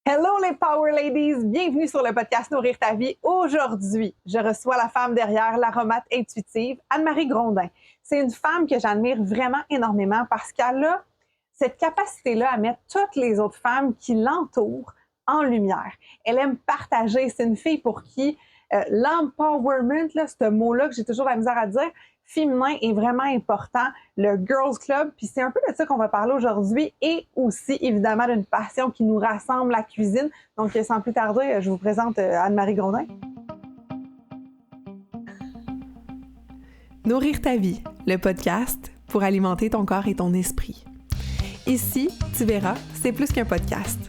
Hello les Power Ladies, bienvenue sur le podcast Nourrir ta vie. Aujourd'hui, je reçois la femme derrière l'aromate intuitive, Anne-Marie Grondin. C'est une femme que j'admire vraiment énormément parce qu'elle a cette capacité-là à mettre toutes les autres femmes qui l'entourent en lumière. Elle aime partager, c'est une fille pour qui l'empowerment, là, ce mot-là que j'ai toujours la misère à dire, féminin est vraiment important, le Girls Club, puis c'est un peu de ça qu'on va parler aujourd'hui et aussi évidemment d'une passion qui nous rassemble, la cuisine. Donc sans plus tarder, je vous présente Anne-Marie Grondin. Nourrir ta vie, le podcast pour alimenter ton corps et ton esprit. Ici, tu verras, c'est plus qu'un podcast.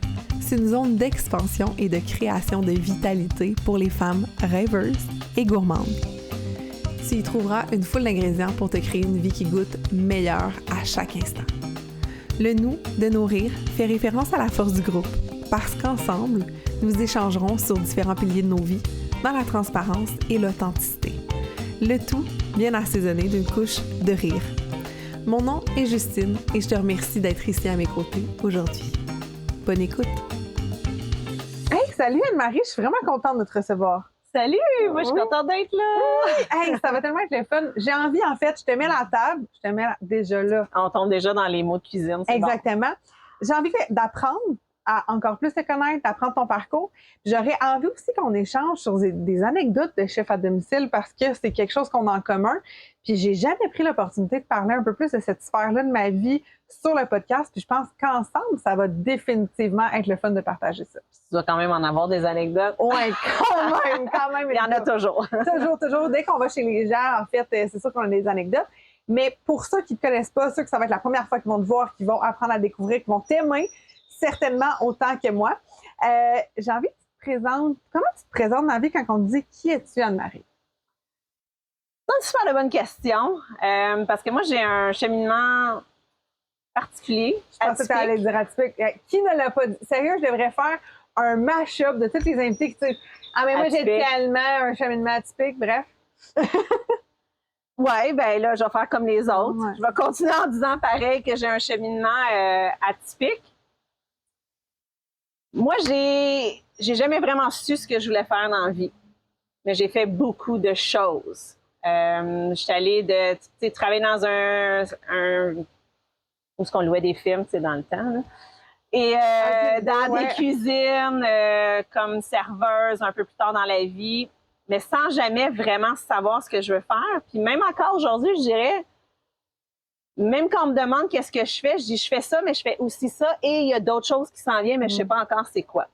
C'est une zone d'expansion et de création de vitalité pour les femmes rêveuses et gourmandes. Tu y trouveras une foule d'ingrédients pour te créer une vie qui goûte meilleure à chaque instant. Le nous de nourrir fait référence à la force du groupe, parce qu'ensemble, nous échangerons sur différents piliers de nos vies, dans la transparence et l'authenticité. Le tout bien assaisonné d'une couche de rire. Mon nom est Justine et je te remercie d'être ici à mes côtés aujourd'hui. Bonne écoute! Hey, salut Anne-Marie, je suis vraiment contente de te recevoir. Salut! Moi, je suis contente d'être là! Oui! Hey, ça va tellement être le fun. J'ai envie, en fait, je te mets la table, je te mets déjà là. On tombe déjà dans les mots de cuisine, c'est Exactement. J'ai envie d'apprendre à encore plus te connaître, d'apprendre ton parcours. J'aurais envie aussi qu'on échange sur des anecdotes de chef à domicile parce que c'est quelque chose qu'on a en commun. Puis j'ai jamais pris l'opportunité de parler un peu plus de cette sphère-là de ma vie sur le podcast. Puis je pense qu'ensemble, ça va définitivement être le fun de partager ça. Tu dois quand même en avoir des anecdotes. Oui, quand même. Il y en a toujours. Toujours. Dès qu'on va chez les gens, en fait, c'est sûr qu'on a des anecdotes. Mais pour ceux qui ne te connaissent pas, ceux que ça va être la première fois qu'ils vont te voir, qui vont apprendre à découvrir, qui vont t'aimer, certainement autant que moi. J'ai envie que tu te présentes. Comment tu te présentes dans la vie quand on te dit qui es-tu, Anne-Marie? C'est une super bonne question. Parce que moi, j'ai un cheminement particulier. Je pensais que tu allais dire atypique. Qui ne l'a pas dit? Sérieux, je devrais faire un mash-up de tous les invités qui disent ah, mais moi, j'ai tellement un cheminement atypique. Bref. Oui, bien là, je vais faire comme les autres. Ouais. Je vais continuer en disant pareil que j'ai un cheminement atypique. Moi, j'ai jamais vraiment su ce que je voulais faire dans la vie, mais j'ai fait beaucoup de choses. Je suis allée travailler dans un où est-ce qu'on louait des films, dans le temps, là. Et dans des cuisines comme serveuse un peu plus tard dans la vie, mais sans jamais vraiment savoir ce que je veux faire. Puis même encore aujourd'hui, je dirais, même quand on me demande qu'est-ce que je fais, je dis je fais ça, mais je fais aussi ça. Et il y a d'autres choses qui s'en viennent, mais je sais pas encore c'est quoi.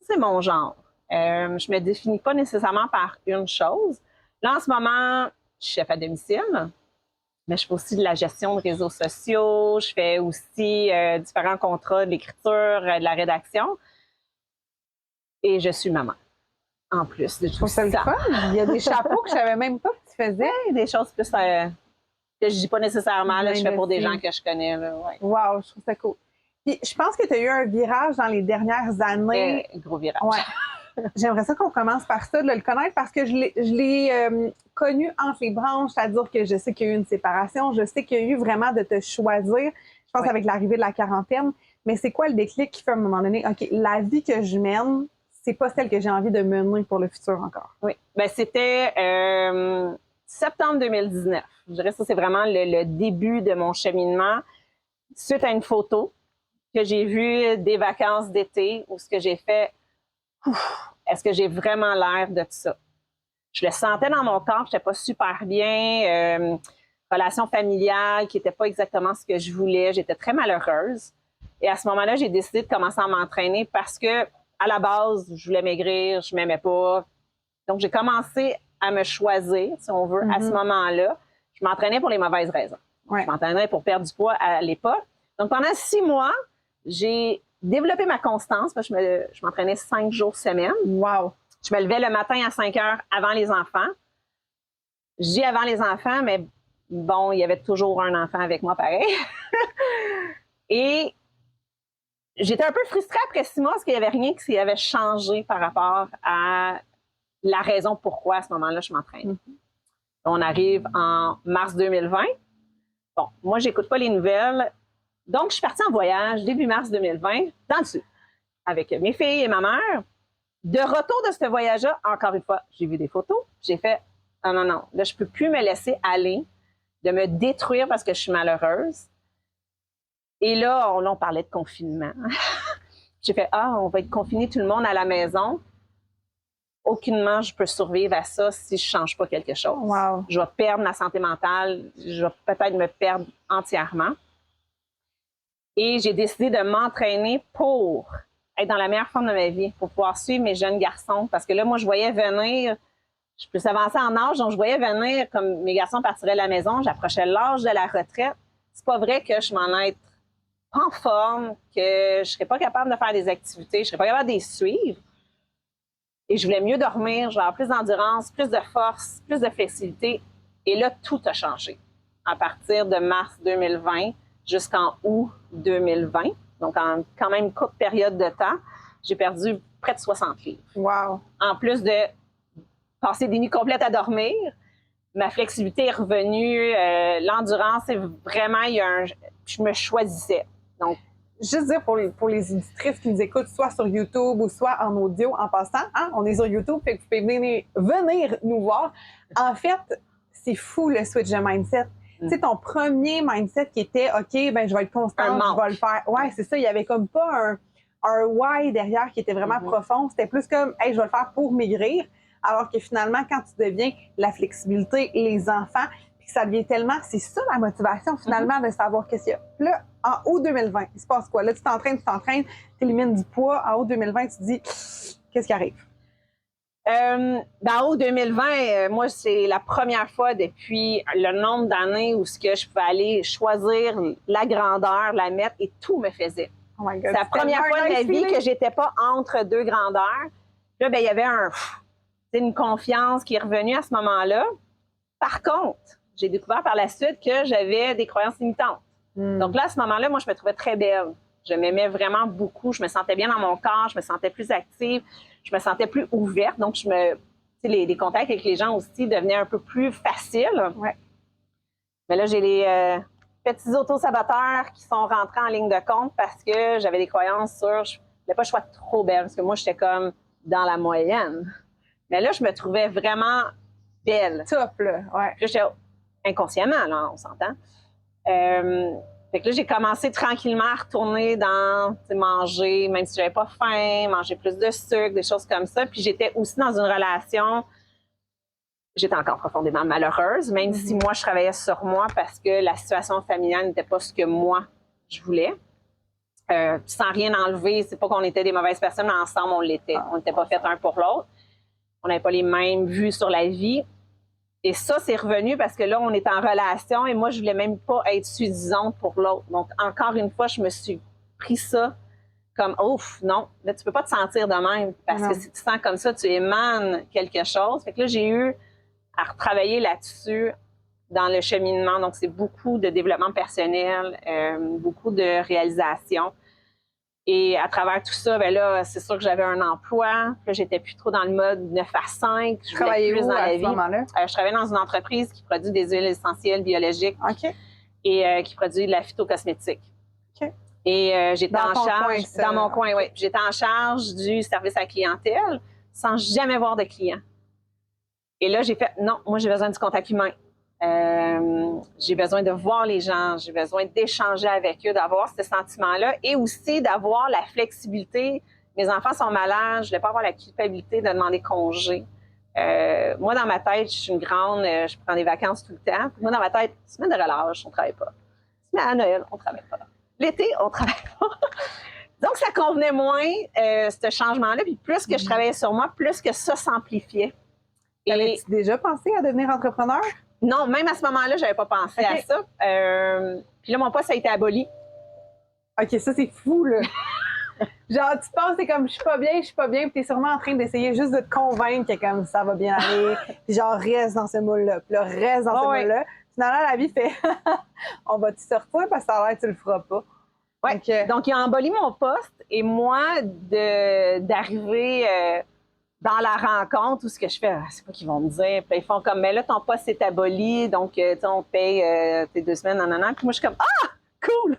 C'est mon genre. Je me définis pas nécessairement par une chose. Là, en ce moment, je suis chef à domicile, mais je fais aussi de la gestion de réseaux sociaux. Je fais aussi différents contrats de l'écriture, de la rédaction. Et je suis maman, en plus de tout ça. Le fun. Il y a des chapeaux que je savais même pas que tu faisais. Ouais, des choses plus que je dis pas nécessairement, là, je fais pour des gens que je connais. Là, ouais. Wow, je trouve ça cool. Puis, je pense que tu as eu un virage dans les dernières années. Gros virage. Ouais. J'aimerais ça qu'on commence par ça, de le connaître, parce que je l'ai connu entre les branches, c'est-à-dire que je sais qu'il y a eu une séparation, je sais qu'il y a eu vraiment de te choisir, je pense avec l'arrivée de la quarantaine, mais c'est quoi le déclic qui fait à un moment donné, OK, la vie que je mène, c'est pas celle que j'ai envie de mener pour le futur encore? Oui, bien c'était septembre 2019. Je dirais que ça, c'est vraiment le début de mon cheminement, suite à une photo que j'ai vue des vacances d'été où ce que j'ai fait, est-ce que j'ai vraiment l'air de tout ça? Je le sentais dans mon corps, je n'étais pas super bien, relation familiale qui n'était pas exactement ce que je voulais, j'étais très malheureuse. Et à ce moment-là, j'ai décidé de commencer à m'entraîner parce que, à la base, je voulais maigrir, je m'aimais pas. Donc, j'ai commencé à me choisir, si on veut, à ce moment-là. Je m'entraînais pour les mauvaises raisons. Ouais. Je m'entraînais pour perdre du poids à l'époque. Donc, pendant 6 mois, j'ai développé ma constance parce que je m'entraînais 5 jours semaine. Wow! Je me levais le matin à 5 heures avant les enfants. Je dis avant les enfants, mais bon, il y avait toujours un enfant avec moi pareil. Et j'étais un peu frustrée après 6 mois parce qu'il n'y avait rien qui avait changé par rapport à la raison pourquoi à ce moment-là je m'entraîne. On arrive en mars 2020. Bon, moi, j'écoute pas les nouvelles. Donc, je suis partie en voyage début mars 2020, dans le sud. avec mes filles et ma mère. De retour de ce voyage-là, encore une fois, j'ai vu des photos. J'ai fait, non, là, je peux plus me laisser aller, de me détruire parce que je suis malheureuse. Et là, on parlait de confinement. J'ai fait, on va être confinés tout le monde à la maison. Aucunement, je peux survivre à ça si je change pas quelque chose. Wow. Je vais perdre ma santé mentale, je vais peut-être me perdre entièrement. Et j'ai décidé de m'entraîner pour être dans la meilleure forme de ma vie, pour pouvoir suivre mes jeunes garçons. Parce que là, moi, je voyais venir, je peux s'avancer en âge, donc je voyais venir comme mes garçons partiraient de la maison, j'approchais l'âge de la retraite. C'est pas vrai que je m'en être pas en forme, que je serais pas capable de faire des activités, je serais pas capable de les suivre. Et je voulais mieux dormir, genre plus d'endurance, plus de force, plus de flexibilité. Et là, tout a changé. À partir de mars 2020 jusqu'en août 2020, donc en quand même une courte période de temps, j'ai perdu près de 60 livres. Wow. En plus de passer des nuits complètes à dormir, ma flexibilité est revenue, l'endurance, c'est vraiment, je me choisissais. Donc, juste dire pour les éditrices qui nous écoutent, soit sur YouTube ou soit en audio, en passant, on est sur YouTube, fait que vous pouvez venir nous voir. En fait, c'est fou le switch de mindset. Tu sais, ton premier mindset qui était, OK, ben je vais être constante, je vais le faire. Ouais, c'est ça, il y avait comme pas un why derrière qui était vraiment profond. C'était plus comme, hey, je vais le faire pour maigrir. Alors que finalement, quand tu deviens la flexibilité, les enfants, puis que ça devient tellement, c'est ça la motivation finalement de savoir qu'est-ce qu'il y a. Puis là, en août 2020, il se passe quoi? Là, tu t'entraînes, tu élimines du poids. En août 2020, tu te dis, qu'est-ce qui arrive? En août 2020, moi, c'est la première fois depuis le nombre d'années où je pouvais aller choisir la grandeur, la mettre, et tout me faisait. Oh my God, c'est la première fois de ma vie que j'étais pas entre deux grandeurs. Là, ben, il y avait une confiance qui est revenue à ce moment-là. Par contre, j'ai découvert par la suite que j'avais des croyances limitantes. Donc là, à ce moment-là, moi, je me trouvais très belle. Je m'aimais vraiment beaucoup. Je me sentais bien dans mon corps. Je me sentais plus active. Je me sentais plus ouverte. Donc, les contacts avec les gens aussi devenaient un peu plus faciles. Ouais. Mais là, j'ai les petits auto-saboteurs qui sont rentrés en ligne de compte parce que j'avais des croyances sur je n'avais pas le choix de trop belle. Parce que moi, j'étais comme dans la moyenne. Mais là, je me trouvais vraiment belle. Top, là. Ouais. Puis là, j'étais inconsciemment, là, on s'entend. Fait que là, j'ai commencé tranquillement à retourner dans manger, même si j'avais pas faim, manger plus de sucre, des choses comme ça. Puis j'étais aussi dans une relation, j'étais encore profondément malheureuse, même si moi, je travaillais sur moi parce que la situation familiale n'était pas ce que moi, je voulais. Sans rien enlever, c'est pas qu'on était des mauvaises personnes, mais ensemble, on l'était. On n'était pas fait un pour l'autre. On n'avait pas les mêmes vues sur la vie. Et ça, c'est revenu parce que là, on est en relation et moi, je voulais même pas être suffisante pour l'autre. Donc, encore une fois, je me suis pris ça comme, ouf, non, là, tu peux pas te sentir de même parce que si tu sens comme ça, tu émanes quelque chose. Fait que là, j'ai eu à retravailler là-dessus dans le cheminement. Donc, c'est beaucoup de développement personnel, beaucoup de réalisation. Et à travers tout ça, ben là, c'est sûr que j'avais un emploi. Là, j'étais plus trop dans le mode 9 à 5. Je travaillais plus où dans à la ce vie. moment-là? Je travaillais dans une entreprise qui produit des huiles essentielles biologiques et qui produit de la phytocosmétique. Okay. Et j'étais en charge, dans mon coin, oui. J'étais en charge du service à la clientèle sans jamais voir de clients. Et là, j'ai fait, non, moi, j'ai besoin du contact humain. J'ai besoin de voir les gens, j'ai besoin d'échanger avec eux, d'avoir ce sentiment-là et aussi d'avoir la flexibilité. Mes enfants sont malades, je ne voulais pas avoir la culpabilité de demander congé. Moi, dans ma tête, je suis une grande, je prends des vacances tout le temps. Moi, dans ma tête, semaine de relâche, on ne travaille pas. Semaine à Noël, on ne travaille pas. L'été, on ne travaille pas. Donc, ça convenait moins, ce changement-là. Puis plus que je travaillais sur moi, plus que ça s'amplifiait. Avais-tu déjà pensé à devenir entrepreneur? Non, même à ce moment-là, je n'avais pas pensé à ça. Puis là, mon poste a été aboli. OK, ça, c'est fou, là. Genre, tu penses, c'est comme, je suis pas bien, puis t'es sûrement en train d'essayer juste de te convaincre que comme ça va bien aller, puis genre, reste dans ce moule-là, puis là, reste dans ce moule-là. Finalement, la vie fait, on va te sortir parce que ça a l'air que tu le feras pas. Oui, donc il a aboli mon poste, et moi, d'arriver dans la rencontre, où ce que je fais, c'est quoi qu'ils vont me dire, puis ils font comme, mais là, ton poste est aboli, donc, on paye tes 2 semaines, nanana, puis moi, je suis comme, ah, cool!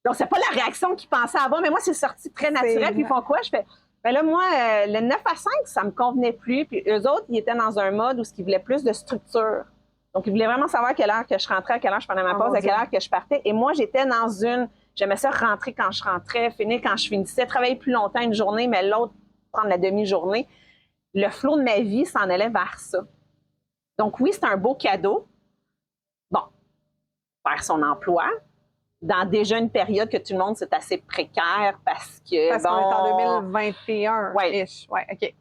Donc, c'est pas la réaction qu'ils pensaient avoir, mais moi, c'est sorti très naturel. Puis ils font quoi? Je fais, ben là, moi, le 9 à 5, ça me convenait plus. Puis eux autres, ils étaient dans un mode où ils voulaient plus de structure. Donc, ils voulaient vraiment savoir à quelle heure que je rentrais, à quelle heure je prenais ma pause, à quelle heure que je partais. Et moi, j'étais dans j'aimais ça rentrer quand je rentrais, finir quand je finissais, travailler plus longtemps une journée, mais l'autre, prendre la demi-journée. Le flot de ma vie s'en allait vers ça. Donc, oui, c'est un beau cadeau. Bon, faire son emploi. Dans déjà une période que tout le monde, c'est assez précaire parce qu'on est en 2021. Oui. Ouais, OK.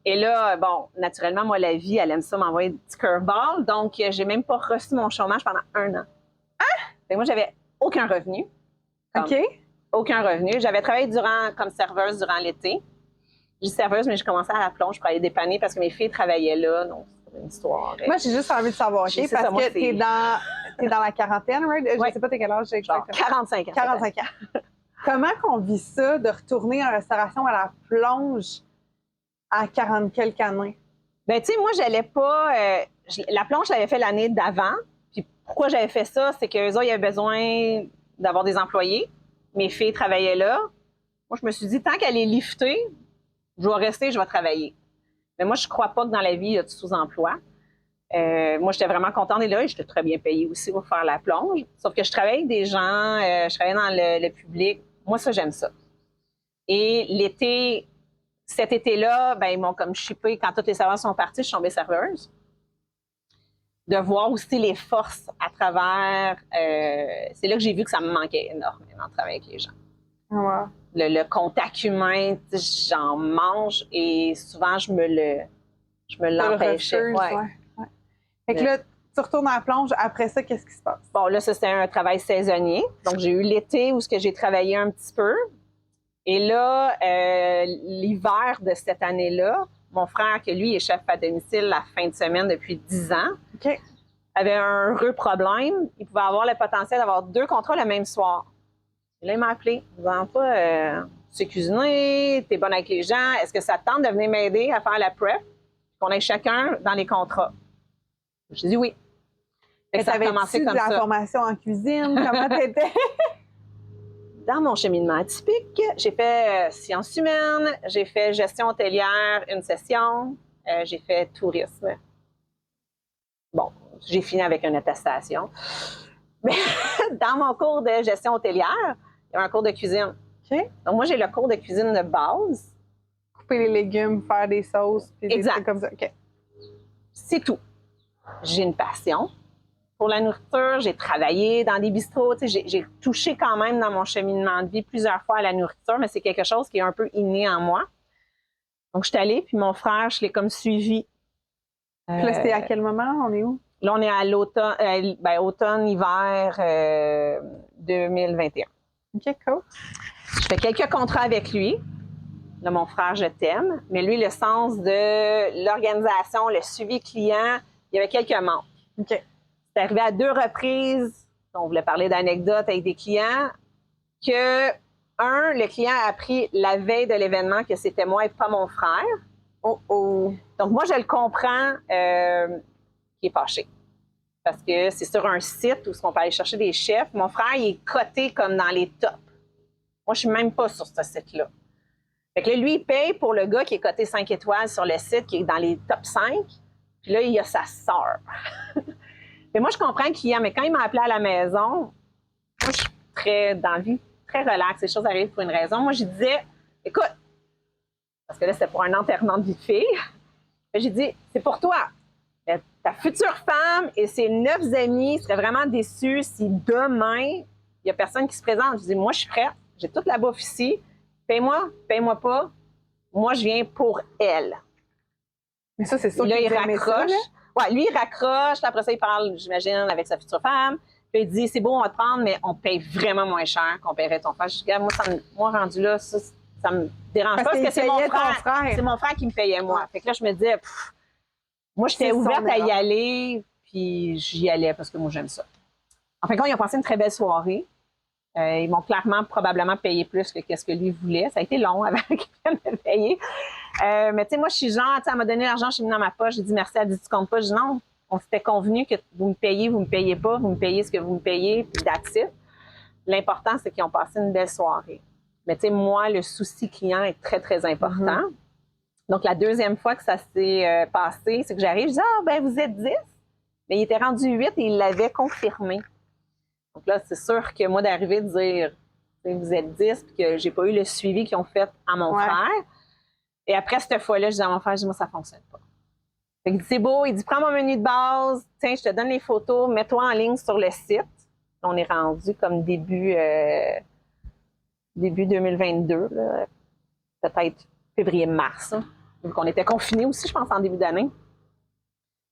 Et là, bon, naturellement, moi, la vie, elle aime ça m'envoyer des petits curveballs. Donc, j'ai même pas reçu mon chômage pendant 1 an. Fait que moi, j'avais aucun revenu. OK. Aucun revenu. J'avais travaillé comme serveuse durant l'été. Je dis serveuse, mais j'ai commencé à la plonge pour aller dépanner parce que mes filles travaillaient là. Donc, c'est une histoire. Moi, j'ai juste envie de savoir, OK? Parce que t'es dans la quarantaine, right? Je sais pas t'es quel âge exactement. 45 ans. 45 ans. Comment qu'on vit ça de retourner en restauration à la plonge à 40 quelques années? Ben, tu sais, moi, j'allais pas. La plonge, je l'avais fait l'année d'avant. Puis pourquoi j'avais fait ça? C'est qu'eux autres, ils avaient besoin d'avoir des employés. Mes filles travaillaient là. Moi, je me suis dit, tant qu'elle est liftée, je vais rester, je vais travailler. Mais moi, je crois pas que dans la vie, il y a du sous-emploi. Moi, j'étais vraiment contente d'être là et j'étais très bien payée aussi pour faire la plonge. Sauf que je travaillais avec des gens, je travaillais dans le public. Moi, ça, j'aime ça. Et cet été-là, ben, ils m'ont comme shippé. Quand tous les serveurs sont partis, je suis tombée serveuse. De voir aussi les forces à travers... c'est là que j'ai vu que ça me manquait énormément de travailler avec les gens. Wow. Le contact humain, j'en mange et souvent, je me l'empêchais. Ouais. Fait que là, tu retournes à la plonge. Après ça, qu'est-ce qui se passe? Bon, là, ça, c'était un travail saisonnier. Donc, j'ai eu l'été où j'ai travaillé un petit peu. Et là, l'hiver de cette année-là, mon frère, que lui est chef à domicile la fin de semaine depuis 10 ans, OK. avait un heureux problème. Il pouvait avoir le potentiel d'avoir 2 contrats le même soir. Et là, il m'a appelé. Il m'a dit, tu sais cuisiner, t'es bonne avec les gens. Est-ce que ça te tente de venir m'aider à faire la prep? Qu'on ait chacun dans les contrats. J'ai dit oui. Ça a commencé comme ça. La formation en cuisine? Comment t'étais? Dans mon cheminement atypique, j'ai fait sciences humaines, j'ai fait gestion hôtelière une session, j'ai fait tourisme. Bon, j'ai fini avec une attestation. Mais dans mon cours de gestion hôtelière, il y a un cours de cuisine. OK. Donc, moi, j'ai le cours de cuisine de base. Couper les légumes, faire des sauces, puis des trucs comme ça. OK. C'est tout. J'ai une passion pour la nourriture. J'ai travaillé dans des bistrots. J'ai touché quand même dans mon cheminement de vie plusieurs fois à la nourriture, mais c'est quelque chose qui est un peu inné en moi. Donc, je suis allée, puis mon frère, je l'ai comme suivi. Là, c'était à quel moment? On est où? Là, on est à l'automne, automne-hiver 2021. OK, cool. Je fais quelques contrats avec lui. Là, mon frère, je t'aime. Mais lui, le sens de l'organisation, le suivi client, il y avait quelques manques. OK. C'est arrivé à 2 reprises, on voulait parler d'anecdotes avec des clients, que, le client a appris la veille de l'événement que c'était moi et pas mon frère. Oh, oh. Donc, moi, je le comprends qui est fâché. Parce que c'est sur un site où on peut aller chercher des chefs. Mon frère, il est coté comme dans les tops. Moi, je suis même pas sur ce site-là. Fait que là, lui, il paye pour le gars qui est coté 5 étoiles sur le site, qui est dans les top 5. Puis là, il y a sa sœur. Mais moi, je comprends qu'il y a, mais quand il m'a appelé à la maison, moi, je suis très, dans la vie, très relax. Les choses arrivent pour une raison. Moi, je disais, écoute, parce que là, c'était pour un enterrement de vie de fille. J'ai dit, c'est pour toi. Ta future femme et ses 9 amis seraient vraiment déçus si demain, il n'y a personne qui se présente. Je dis, moi, je suis prête. J'ai toute la bouffe ici. Paye-moi pas. Moi, je viens pour elle. Mais ça, c'est sûr qu'il il raccroche. Ouais, lui, il raccroche. Après ça, il parle, j'imagine, avec sa future femme. Puis il dit, c'est beau, on va te prendre, mais on paye vraiment moins cher qu'on paierait ton frère. Je dis, moi, rendu là, ça me dérange pas parce que c'est mon frère. C'est mon frère qui me payait, moi. Fait que là, je me disais, moi, j'étais ouverte à y aller, puis j'y allais parce que moi, j'aime ça. En fin de compte, ils ont passé une très belle soirée. Ils m'ont clairement, probablement payé plus que ce que lui voulait. Ça a été long avant qu'il vienne me payer. Mais tu sais, moi, je suis genre, elle m'a donné l'argent, je suis venue dans ma poche, j'ai dit merci, elle dit tu comptes pas. Je dis non, on s'était convenu que vous me payez pas, vous me payez ce que vous me payez, puis that's it. l'important, c'est qu'ils ont passé une belle soirée. Mais tu sais, moi, le souci client est très, très important. Donc, la deuxième fois que ça s'est passé, c'est que j'arrive, je dis « Ah, ben vous êtes 10 ». Mais il était rendu 8 et il l'avait confirmé. Donc là, c'est sûr que moi, d'arriver de dire « Vous êtes 10 », puis que j'ai pas eu le suivi qu'ils ont fait à mon frère. Et après cette fois-là, je dis à mon frère, je dis « Moi, ça fonctionne pas ». Fait qu'il dit « C'est beau », il dit « Prends mon menu de base, tiens, je te donne les photos, mets-toi en ligne sur le site ». On est rendu comme début 2022, là, peut-être février-mars. Donc, on était confinés aussi, je pense, en début d'année.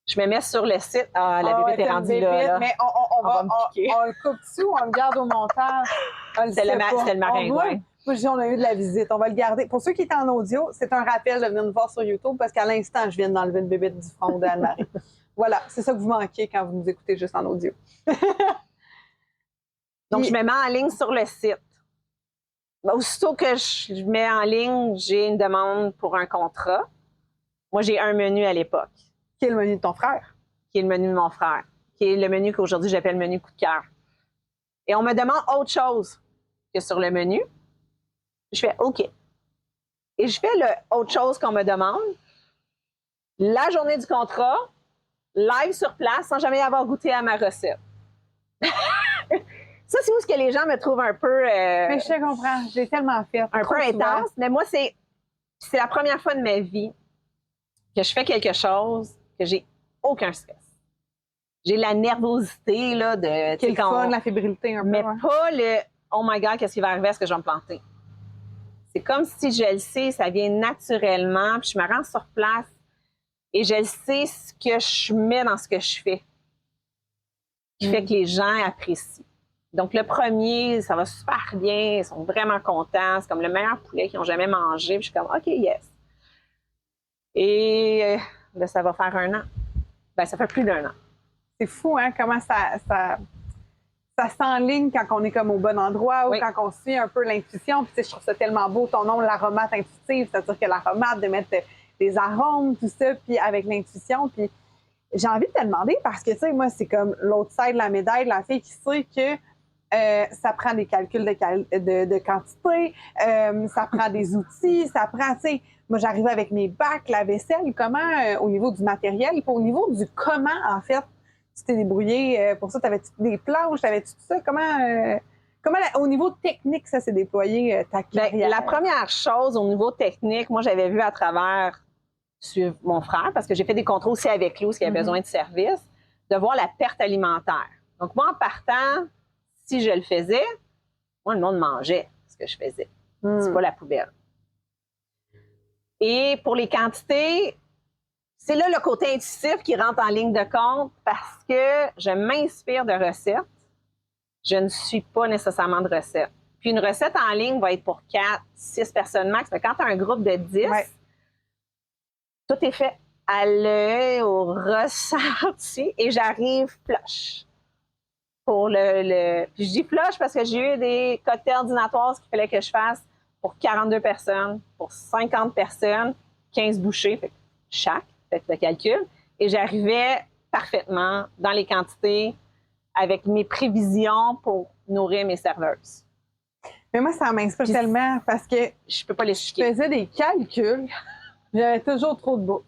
Je me mets sur le site. Ah, la bébête est rendue là. Mais on le coupe dessus ou on le garde au montage? C'était le maringouin. Moi, je dis, on a eu de la visite. On va le garder. Pour ceux qui étaient en audio, c'est un rappel de venir nous voir sur YouTube parce qu'à l'instant, je viens d'enlever une bébête du front d'Anne-Marie. Voilà, c'est ça que vous manquez quand vous nous écoutez juste en audio. Donc, je me mets en ligne sur le site. Aussitôt que je mets en ligne, j'ai une demande pour un contrat. Moi, j'ai un menu à l'époque. Qui est le menu de ton frère? Qui est le menu de mon frère. Qui est le menu qu'aujourd'hui, j'appelle le menu coup de cœur. Et on me demande autre chose que sur le menu. Je fais OK. Et je fais le autre chose qu'on me demande. La journée du contrat, live sur place, sans jamais avoir goûté à ma recette. Ça, c'est où ce que les gens me trouvent un peu... Mais je te comprends. J'ai tellement fait. Un peu intense. Mais moi, c'est la première fois de ma vie que je fais quelque chose que j'ai aucun stress. J'ai la nervosité, là, de... Quel fun, la fébrilité un peu. Mais pas le « Oh my God, qu'est-ce qui va arriver? Est-ce que je vais me planter? » C'est comme si je le sais, ça vient naturellement, puis je me rends sur place et je le sais ce que je mets dans ce que je fais. Qui fait que les gens apprécient. Donc, le premier, ça va super bien, ils sont vraiment contents. C'est comme le meilleur poulet qu'ils ont jamais mangé. Puis je suis comme, OK, yes. Et ben, ça va faire 1 an. Ben, ça fait plus d'1 an. C'est fou, hein, comment ça s'enligne quand on est comme au bon endroit ou quand on suit un peu l'intuition. Puis, tu sais, je trouve ça tellement beau, ton nom, l'aromate intuitive, c'est-à-dire que l'aromate, de mettre des arômes, tout ça, puis avec l'intuition. Puis, j'ai envie de te demander parce que, tu sais, moi, c'est comme l'autre side de la médaille, la fille qui sait que ça prend des calculs de quantité, ça prend des outils, ça prend, tu sais, moi, j'arrive avec mes bacs, la vaisselle, comment, au niveau du matériel, puis au niveau du comment, en fait, tu t'es débrouillé pour ça, t'avais-tu des planches, t'avais-tu tout ça, comment au niveau technique, ça s'est déployé, ta carrière? La première chose, au niveau technique, moi, j'avais vu à travers suivre mon frère, parce que j'ai fait des contrôles aussi avec lui, parce qu'il avait besoin de service, de voir la perte alimentaire. Donc, moi, en partant, si je le faisais, moi, le monde mangeait ce que je faisais. C'est pas la poubelle. Et pour les quantités, c'est là le côté intuitif qui rentre en ligne de compte parce que je m'inspire de recettes. Je ne suis pas nécessairement de recettes. Puis une recette en ligne va être pour 4, 6 personnes max. Mais quand tu as un groupe de 10, tout est fait à l'œil, au ressenti, et j'arrive flush. Pour Puis je dis flush parce que j'ai eu des cocktails ordinatoires qu'il fallait que je fasse pour 42 personnes, pour 50 personnes, 15 bouchées, fait chaque, faites le calcul. Et j'arrivais parfaitement dans les quantités avec mes prévisions pour nourrir mes serveuses. Mais moi, ça m'inspire tellement parce que je peux pas l'expliquer. Je faisais des calculs, j'avais toujours trop de bouffe.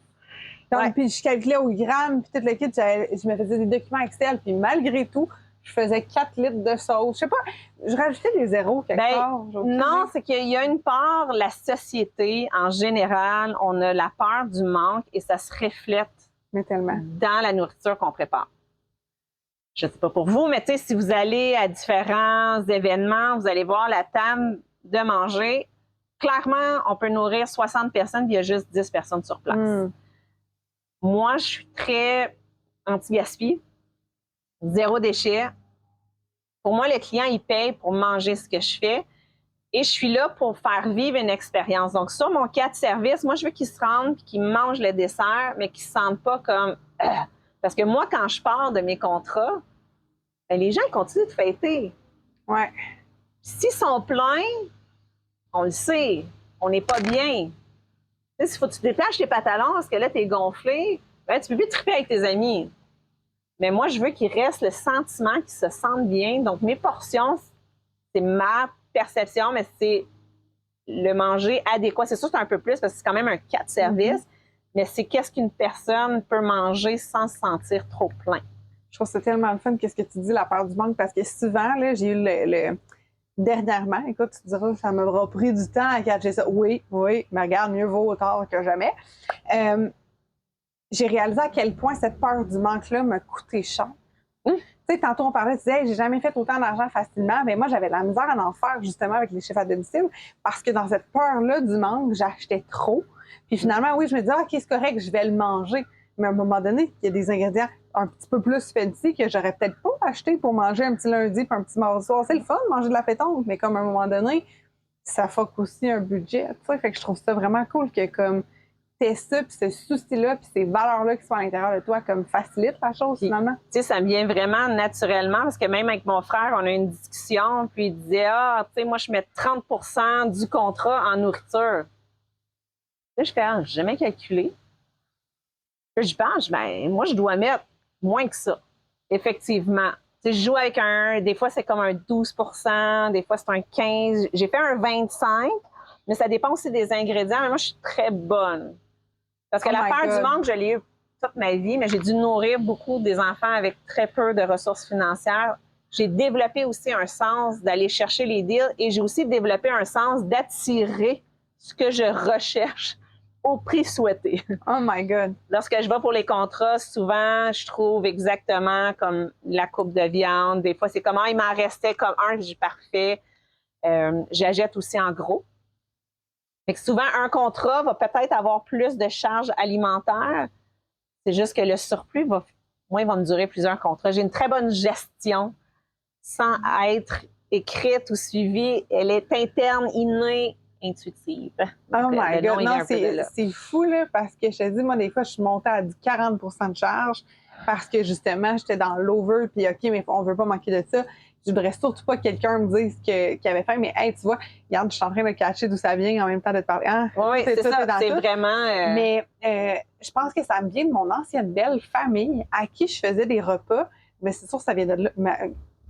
Puis je calculais au gramme, puis tout le kit, je me faisais des documents Excel, puis malgré tout, je faisais 4 litres de sauce. Je sais pas, je rajoutais des zéros quelque part. Non, c'est qu'il y a une part, la société, en général, on a la peur du manque et ça se reflète dans la nourriture qu'on prépare. Je ne sais pas pour vous, mais tu sais, si vous allez à différents événements, vous allez voir la table de manger. Clairement, on peut nourrir 60 personnes, puis il y a juste 10 personnes sur place. Moi, je suis très anti-gaspi, zéro déchet. Pour moi, le client, il paye pour manger ce que je fais et je suis là pour faire vivre une expérience. Donc, sur mon cas de service, moi, je veux qu'ils se rendent et qu'ils mangent le dessert, mais qu'ils ne se sentent pas comme... Parce que moi, quand je pars de mes contrats, ben, les gens continuent de fêter. Ouais. S'ils sont pleins, on le sait, on n'est pas bien. Tu sais, s'il faut que tu détaches tes pantalons parce que là, tu es gonflé, ben, tu peux plus triper avec tes amis. Mais moi, je veux qu'il reste le sentiment qu'ils se sentent bien. Donc, mes portions, c'est ma perception, mais c'est le manger adéquat. C'est sûr que c'est un peu plus parce que c'est quand même un 4 services, mais c'est qu'est-ce qu'une personne peut manger sans se sentir trop plein. Je trouve ça tellement le fun qu'est-ce que tu dis, la peur du manque, parce que souvent, là, j'ai eu le dernièrement, écoute, tu diras, ça m'aura pris du temps à catcher ça. Oui, mais regarde, mieux vaut tard que jamais. J'ai réalisé à quel point cette peur du manque-là m'a coûté cher. Tu sais, tantôt on parlait, tu disais, hey, j'ai jamais fait autant d'argent facilement, mais moi, j'avais de la misère à en faire justement avec les chefs à domicile parce que dans cette peur-là du manque, j'achetais trop. Puis finalement, oui, je me disais, OK, c'est correct, je vais le manger. Mais à un moment donné, il y a des ingrédients un petit peu plus fancy que j'aurais peut-être pas acheté pour manger un petit lundi puis un petit mardi soir. C'est le fun de manger de la pétanque, mais comme à un moment donné, ça fuck aussi un budget. Tu sais, fait que je trouve ça vraiment cool que comme t'aies ça, puis ce souci-là, puis ces valeurs-là qui sont à l'intérieur de toi, comme facilite la chose finalement. Tu sais, ça me vient vraiment naturellement parce que même avec mon frère, on a eu une discussion, puis il disait, tu sais, moi, je mets 30% du contrat en nourriture. Là, je fais, j'ai jamais calculé. Puis je pense, moi, je dois mettre moins que ça. Effectivement. Tu sais, je joue avec des fois, c'est comme un 12%, des fois, c'est un 15%. J'ai fait un 25%, mais ça dépend aussi des ingrédients. Mais moi, je suis très bonne. Parce que la peur du manque, je l'ai eu toute ma vie, mais j'ai dû nourrir beaucoup des enfants avec très peu de ressources financières. J'ai développé aussi un sens d'aller chercher les deals et j'ai aussi développé un sens d'attirer ce que je recherche au prix souhaité. Oh my God! Lorsque je vais pour les contrats, souvent, je trouve exactement comme la coupe de viande. Des fois, c'est comme, il m'en restait comme un, j'ai parfait. J'achète aussi en gros. Fait que souvent, un contrat va peut-être avoir plus de charges alimentaires. C'est juste que le surplus va me durer plusieurs contrats. J'ai une très bonne gestion sans être écrite ou suivie. Elle est interne, innée, intuitive. Oh my God! Non, c'est fou, là, parce que je te dis, moi, des fois, je suis montée à 40% de charge parce que, justement, j'étais dans l'over, puis OK, mais on veut pas manquer de ça. Je voudrais surtout pas que quelqu'un me dise qu'il avait faim, mais hey, tu vois, regarde, je suis en train de catcher d'où ça vient en même temps de te parler. Ah, oui, c'est ça, c'est vraiment... Mais je pense que ça me vient de mon ancienne belle famille à qui je faisais des repas, mais c'est sûr que ça vient de là.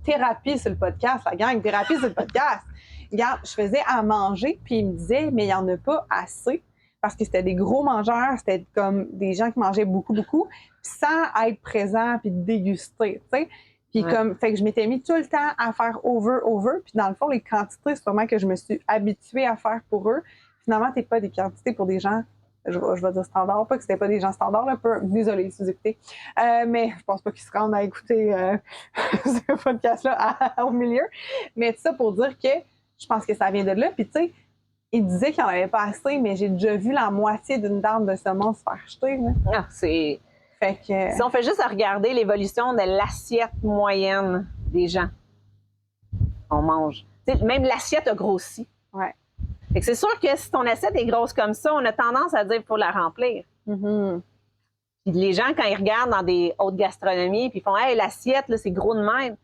Thérapie sur le podcast, la gang, thérapie sur le podcast. Regarde, je faisais à manger, puis ils me disaient, mais il n'y en a pas assez, parce que c'était des gros mangeurs, c'était comme des gens qui mangeaient beaucoup, beaucoup, puis sans être présents puis déguster, tu sais. Puis comme, fait que je m'étais mis tout le temps à faire over, puis dans le fond, les quantités, sûrement que je me suis habituée à faire pour eux. Finalement, t'es pas des quantités pour des gens, je vais dire standard, pas que c'était pas des gens standards, là, désolé si vous écoutez. Mais je pense pas qu'ils se rendent à écouter ce podcast-là au milieu. Mais tout ça pour dire que je pense que ça vient de là. Puis tu sais, il disait qu'il n'y en avait pas assez, mais j'ai déjà vu la moitié d'une dame de saumon se faire jeter. Là. Ah, c'est... Fait que... Si on fait juste à regarder l'évolution de l'assiette moyenne des gens, on mange. T'sais, même l'assiette a grossi. Ouais. Fait que c'est sûr que si ton assiette est grosse comme ça, on a tendance à dire qu'il faut la remplir. Mm-hmm. Puis les gens, quand ils regardent dans des hautes gastronomies, puis ils font « Hey, l'assiette, là, c'est gros de même. »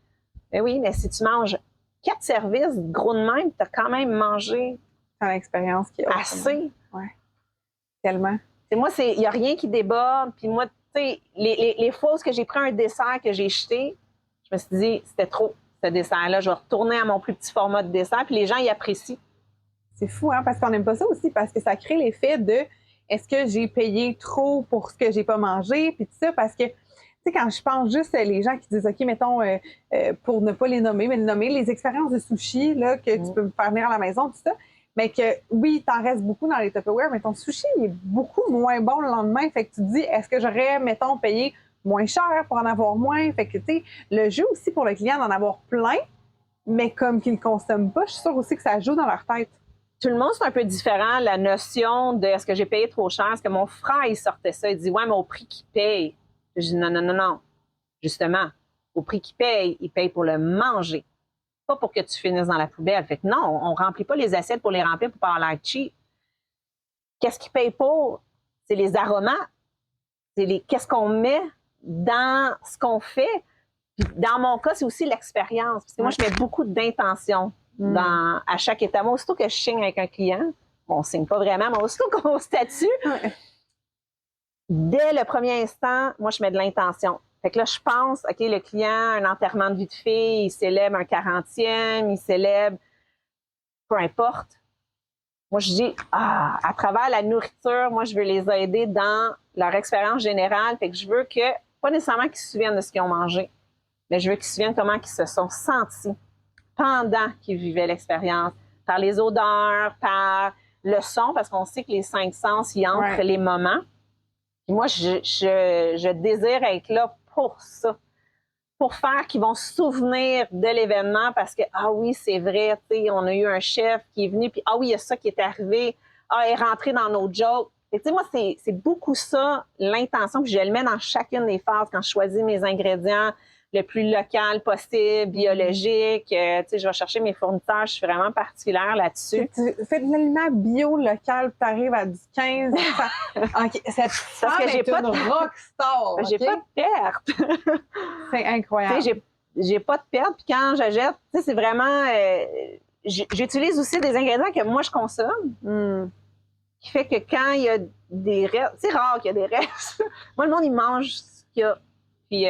Ben oui, mais si tu manges 4 services gros de même, tu as quand même mangé C'est une expérience qui est assez. Ouais. Tellement. T'sais, moi, il n'y a rien qui déborde. Puis moi, tu sais, les fois où j'ai pris un dessert que j'ai jeté, je me suis dit, c'était trop, ce dessert-là. Je vais retourner à mon plus petit format de dessert. Puis les gens, ils apprécient. C'est fou, hein, parce qu'on n'aime pas ça aussi, parce que ça crée l'effet de est-ce que j'ai payé trop pour ce que j'ai pas mangé, puis tout ça, parce que, tu sais, quand je pense juste les gens qui disent, OK, mettons, pour ne pas les nommer, mais nommer les expériences de sushi, là, que tu peux me faire venir à la maison, tout ça, mais que, oui, t'en restes beaucoup dans les Tupperware, mais ton sushi il est beaucoup moins bon le lendemain, fait que tu te dis, est-ce que j'aurais, mettons, payé moins cher pour en avoir moins, fait que, tu sais, le jeu aussi pour le client d'en avoir plein, mais comme qu'ils ne consomment pas, je suis sûre aussi que ça joue dans leur tête. Tout le monde, c'est un peu différent, la notion de est-ce que j'ai payé trop cher? Est-ce que mon frère, il sortait ça? Il dit, ouais, mais au prix qu'il paye. Je dis, non. Justement, au prix qu'il paye, il paye pour le manger. Pas pour que tu finisses dans la poubelle. Fait que non, on ne remplit pas les assiettes pour les remplir pour pas avoir l'air cheap. Qu'est-ce qu'il paye pour? C'est les aromates. Qu'est-ce qu'on met dans ce qu'on fait. Puis dans mon cas, c'est aussi l'expérience. Parce que moi, je mets beaucoup d'intention à chaque étape. Moi, aussitôt que je signe avec un client, on ne signe pas vraiment, mais aussitôt qu'on statue, dès le premier instant, moi, je mets de l'intention. Fait que là, je pense, OK, le client, un enterrement de vie de fille, il célèbre un 40e, il célèbre, peu importe. Moi, je dis, à travers la nourriture, moi, je veux les aider dans leur expérience générale. Fait que je veux que, pas nécessairement qu'ils se souviennent de ce qu'ils ont mangé, mais je veux qu'ils se souviennent comment ils se sont sentis pendant qu'ils vivaient l'expérience, par les odeurs, par le son, parce qu'on sait que les 5 sens y entrent les moments. Puis moi, je désire être là pour ça, pour faire qu'ils vont se souvenir de l'événement parce que, ah oui, c'est vrai, tu sais, on a eu un chef qui est venu, puis ah oui, il y a ça qui est arrivé, il est rentré dans nos jokes. Et tu sais, moi, c'est beaucoup ça, l'intention, puis je le mets dans chacune des phases quand je choisis mes ingrédients le plus local possible, biologique. Tu sais, je vais chercher mes fournisseurs, je suis vraiment particulière là-dessus. Tu fais de l'aliment bio, local, tu arrives à du 15. OK, cette femme est une rockstar. J'ai pas de perte. C'est incroyable. Tu sais, j'ai pas de perte, puis quand j'achète, tu sais, c'est vraiment... j'utilise aussi des ingrédients que moi, je consomme. Qui fait que quand il y a des restes... C'est rare qu'il y a des restes. Moi, le monde, il mange ce qu'il y a. Puis...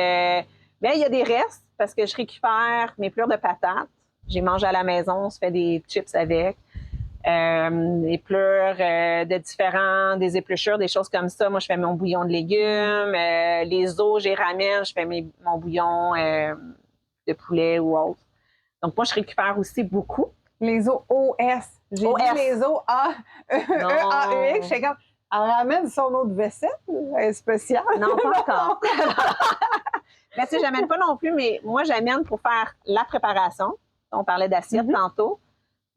il y a des restes parce que je récupère mes plures de patates. J'ai mangé à la maison, on se fait des chips avec. Des plures des épluchures, des choses comme ça. Moi, je fais mon bouillon de légumes. Les os, j'y ramène, je fais mon bouillon de poulet ou autre. Donc, moi, je récupère aussi beaucoup. Les os OS. J'ai vu les os A-E-A-E-X. Je sais comme, elle ramène son eau de vaisselle spéciale. Non, pas encore. Mais tu sais, j'amène pas non plus, mais moi, j'amène pour faire la préparation. On parlait d'assiette tantôt.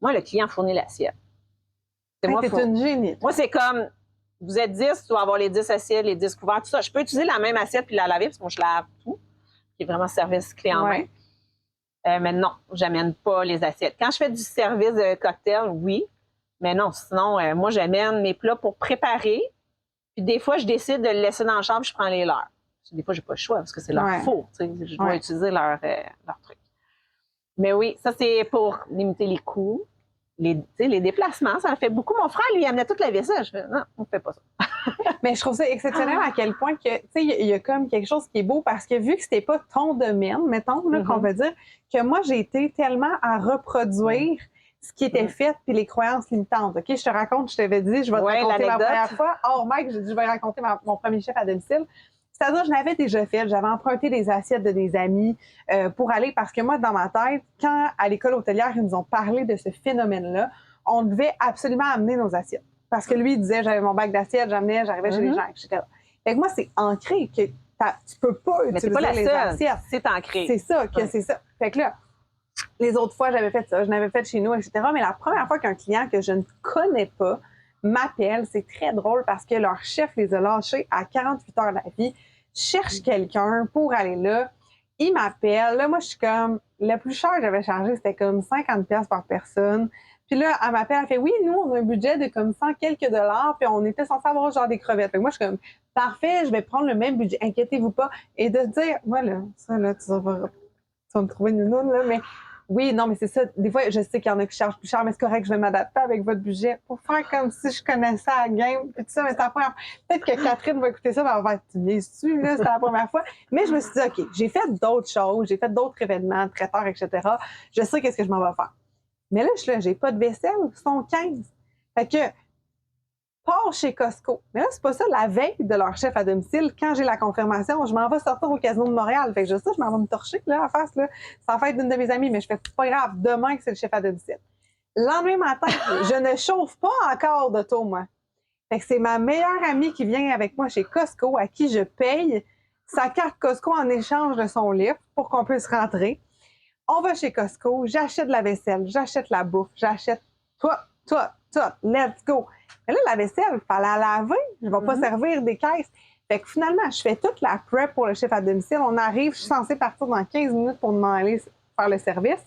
Moi, le client fournit l'assiette. T'es une génie. Moi, c'est comme, vous êtes 10, tu dois avoir les 10 assiettes, les 10 couverts, tout ça. Je peux utiliser la même assiette puis la laver, parce que moi, je lave tout, qui est vraiment service clé en main. Mais non, j'amène pas les assiettes. Quand je fais du service de cocktail, oui. Mais non, sinon, moi, j'amène mes plats pour préparer. Puis des fois, je décide de le laisser dans la chambre, je prends les leurs. Des fois, j'ai pas le choix parce que c'est leur four. Je dois utiliser leur truc. Mais oui, ça, c'est pour limiter les coûts. Les déplacements, ça en fait beaucoup. Mon frère, lui, il amenait toute la vaisselle. Je fais, non, on ne fait pas ça. Mais je trouve ça exceptionnel à quel point que, tu sais, il y a comme quelque chose qui est beau parce que vu que c'était pas ton domaine, mettons, là, qu'on veut dire, que moi, j'ai été tellement à reproduire ce qui était fait puis les croyances limitantes. OK, je te raconte, je t'avais dit, je vais te raconter ma première fois. Mike, j'ai dit, je vais raconter mon premier chef à domicile. C'est-à-dire, je l'avais déjà fait. J'avais emprunté des assiettes de des amis pour aller, parce que moi, dans ma tête, quand à l'école hôtelière, ils nous ont parlé de ce phénomène-là, on devait absolument amener nos assiettes. Parce que lui, il disait, j'avais mon bac d'assiettes, j'arrivais chez les gens, etc. Fait que moi, c'est ancré que tu peux pas utiliser les assiettes. C'est ancré. C'est ça, c'est ça. Fait que là, les autres fois, j'avais fait ça, je l'avais fait chez nous, etc. Mais la première fois qu'un client que je ne connais pas m'appelle, c'est très drôle parce que leur chef les a lâchés à 48 heures de la vie, cherche quelqu'un pour aller là, il m'appelle, là, moi, je suis comme, le plus cher que j'avais chargé, c'était comme 50$ par personne. Puis là, elle m'appelle, elle fait, oui, nous, on a un budget de comme 100 quelques dollars, puis on était censé avoir genre des crevettes. Fait que moi, je suis comme, parfait, je vais prendre le même budget, inquiétez-vous pas. Et de dire, moi, là, ça, là, tu vas me trouver une nounoune, là, mais oui, non, mais c'est ça. Des fois, je sais qu'il y en a qui chargent plus cher, mais c'est correct, je vais m'adapter avec votre budget pour faire comme si je connaissais la game. Puis tout ça, mais c'est la première fois. Peut-être que Catherine va écouter ça, elle va dire, tu niaises-tu, là, c'est la première fois. Mais je me suis dit, OK, j'ai fait d'autres choses, j'ai fait d'autres événements, traiteurs, etc. Je sais qu'est-ce que je m'en vais faire. Mais là, je suis là, j'ai pas de vaisselle, ils sont 15. Fait que, pars chez Costco. Mais là, c'est pas ça, la veille de leur chef à domicile, quand j'ai la confirmation, je m'en vais sortir au Casino de Montréal. Fait que je sais, je m'en vais me torcher, là, en face, là. C'est en fait d'une de mes amies, mais je fais pas grave, demain que c'est le chef à domicile. Le lendemain matin, je ne chauffe pas encore d'auto, moi. Fait que c'est ma meilleure amie qui vient avec moi chez Costco, à qui je paye sa carte Costco en échange de son livre pour qu'on puisse rentrer. On va chez Costco, j'achète la vaisselle, j'achète la bouffe, j'achète tout, let's go. Mais là, la vaisselle, il fallait la laver. Je ne vais pas servir des caisses. Fait que finalement, je fais toute la prep pour le chef à domicile. On arrive, je suis censée partir dans 15 minutes pour m'en aller faire le service.